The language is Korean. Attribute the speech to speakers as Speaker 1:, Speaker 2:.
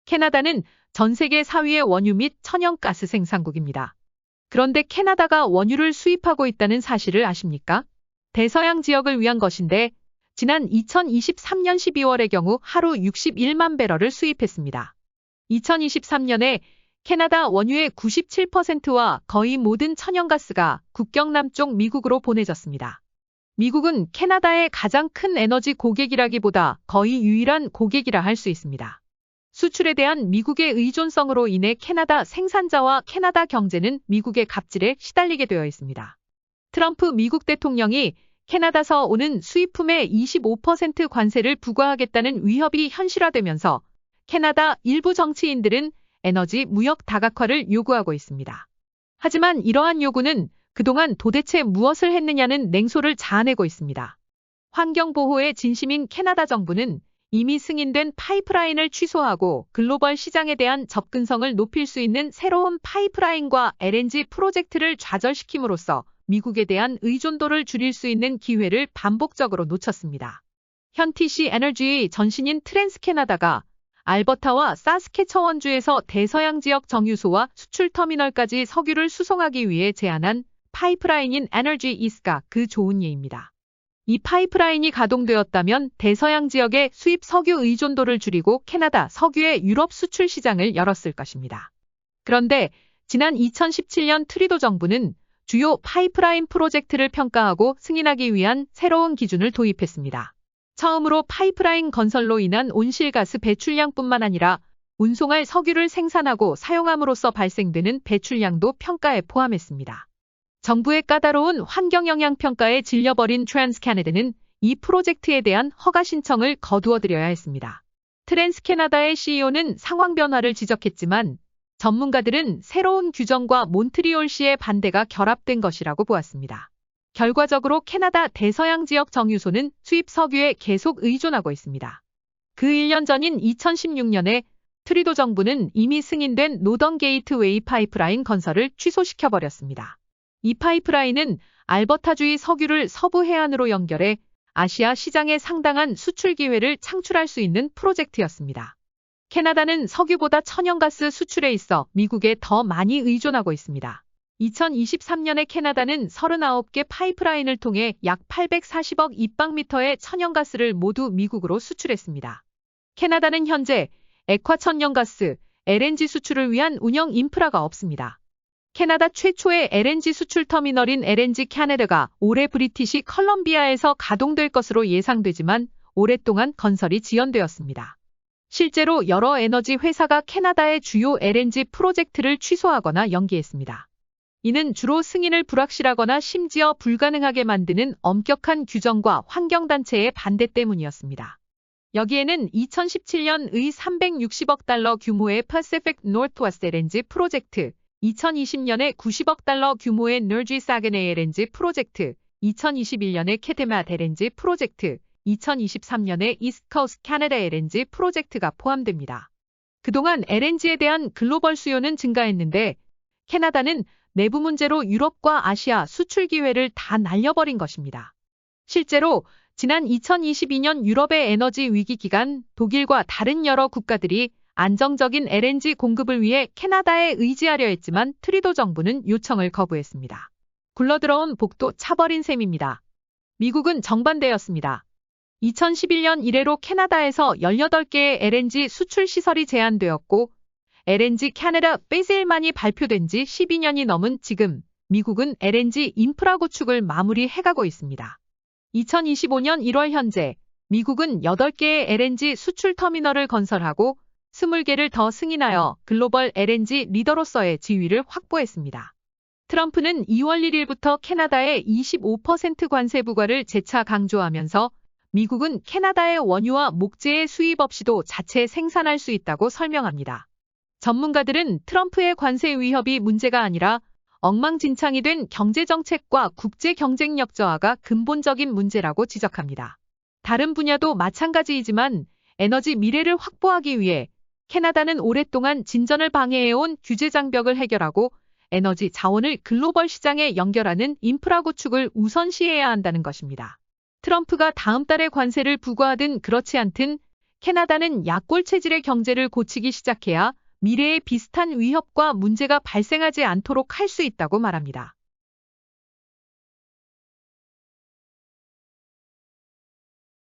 Speaker 1: 캐나다는 전 세계 4위의 원유 및 천연가스 생산국입니다. 그런데 캐나다가 원유를 수입하고 있다는 사실을 아십니까? 대서양 지역을 위한 것인데 지난 2023년 12월의 경우 하루 61만 배럴을 수입했습니다. 2023년에 캐나다 원유의 97%와 거의 모든 천연가스가 국경 남쪽 미국으로 보내졌습니다. 미국은 캐나다의 가장 큰 에너지 고객이라기보다 거의 유일한 고객이라 할 수 있습니다. 수출에 대한 미국의 의존성으로 인해 캐나다 생산자와 캐나다 경제는 미국의 갑질에 시달리게 되어 있습니다. 트럼프 미국 대통령이 캐나다서 오는 수입품에 25% 관세를 부과하겠다는 위협이 현실화되면서 캐나다 일부 정치인들은 에너지 무역 다각화를 요구하고 있습니다. 하지만 이러한 요구는 그동안 도대체 무엇을 했느냐는 냉소를 자아내고 있습니다. 환경보호에 진심인 캐나다 정부는 이미 승인된 파이프라인을 취소하고 글로벌 시장에 대한 접근성을 높일 수 있는 새로운 파이프라인과 LNG 프로젝트를 좌절시킴으로써 미국에 대한 의존도를 줄일 수 있는 기회를 반복적으로 놓쳤습니다. 현 TC 에너지의 전신인 트랜스캐나다가 알버타와 사스케처원주에서 대서양 지역 정유소와 수출 터미널까지 석유를 수송하기 위해 제안한 파이프라인인 에너지 이스가 그 좋은 예입니다. 이 파이프라인이 가동되었다면 대서양 지역의 수입 석유 의존도를 줄이고 캐나다 석유의 유럽 수출 시장을 열었을 것입니다. 그런데 지난 2017년 트리도 정부는 주요 파이프라인 프로젝트를 평가하고 승인하기 위한 새로운 기준을 도입했습니다. 처음으로 파이프라인 건설로 인한 온실가스 배출량뿐만 아니라 운송할 석유를 생산하고 사용함으로써 발생되는 배출량도 평가에 포함했습니다. 정부의 까다로운 환경영향평가에 질려버린 트랜스캐나다는 이 프로젝트에 대한 허가 신청을 거두어들여야 했습니다. 트랜스캐나다의 CEO는 상황 변화를 지적했지만 전문가들은 새로운 규정과 몬트리올시의 반대가 결합된 것이라고 보았습니다. 결과적으로 캐나다 대서양 지역 정유소는 수입 석유에 계속 의존하고 있습니다. 그 1년 전인 2016년에 트리도 정부는 이미 승인된 노던 게이트웨이 파이프라인 건설을 취소시켜버렸습니다. 이 파이프라인은 알버타주의 석유를 서부 해안으로 연결해 아시아 시장에 상당한 수출 기회를 창출할 수 있는 프로젝트였습니다. 캐나다는 석유보다 천연가스 수출에 있어 미국에 더 많이 의존하고 있습니다. 2023년에 캐나다는 39개 파이프라인을 통해 약 840억 입방미터의 천연가스를 모두 미국으로 수출했습니다. 캐나다는 현재 액화 천연가스, LNG 수출을 위한 운영 인프라가 없습니다. 캐나다 최초의 LNG 수출 터미널인 LNG 캐나다가 올해 브리티시 컬럼비아에서 가동될 것으로 예상되지만 오랫동안 건설이 지연되었습니다. 실제로 여러 에너지 회사가 캐나다의 주요 LNG 프로젝트를 취소하거나 연기했습니다. 이는 주로 승인을 불확실하거나 심지어 불가능하게 만드는 엄격한 규정과 환경단체의 반대 때문이었습니다. 여기에는 2017년의 360억 달러 규모의 Pacific Northwest LNG 프로젝트, 2020년에 90억 달러 규모의 Energy Saguenay LNG 프로젝트, 2021년에 Kitimat LNG 프로젝트, 2023년에 East Coast Canada LNG 프로젝트가 포함됩니다. 그동안 LNG에 대한 글로벌 수요는 증가했는데 캐나다는 내부 문제로 유럽과 아시아 수출 기회를 다 날려버린 것입니다. 실제로 지난 2022년 유럽의 에너지 위기 기간 독일과 다른 여러 국가들이 안정적인 LNG 공급을 위해 캐나다에 의지하려 했지만 트리도 정부는 요청을 거부했습니다. 굴러들어온 복도 차버린 셈입니다. 미국은 정반대였습니다. 2011년 이래로 캐나다에서 18개의 LNG 수출 시설이 제한되었고 LNG 캐나다 페이즈 1만이 발표된 지 12년이 넘은 지금 미국은 LNG 인프라 구축을 마무리해가고 있습니다. 2025년 1월 현재 미국은 8개의 LNG 수출 터미널을 건설하고 20개를 더 승인하여 글로벌 LNG 리더로서의 지위를 확보했습니다. 트럼프는 2월 1일부터 캐나다에 25% 관세 부과를 재차 강조하면서 미국은 캐나다의 원유와 목재의 수입 없이도 자체 생산할 수 있다고 설명합니다. 전문가들은 트럼프의 관세 위협이 문제가 아니라 엉망진창이 된 경제정책과 국제 경쟁력 저하가 근본적인 문제라고 지적합니다. 다른 분야도 마찬가지이지만 에너지 미래를 확보하기 위해 캐나다는 오랫동안 진전을 방해해온 규제 장벽을 해결하고 에너지 자원을 글로벌 시장에 연결하는 인프라 구축을 우선시해야 한다는 것입니다. 트럼프가 다음 달에 관세를 부과하든 그렇지 않든 캐나다는 약골 체질의 경제를 고치기 시작해야 미래에 비슷한 위협과 문제가 발생하지 않도록 할 수 있다고 말합니다.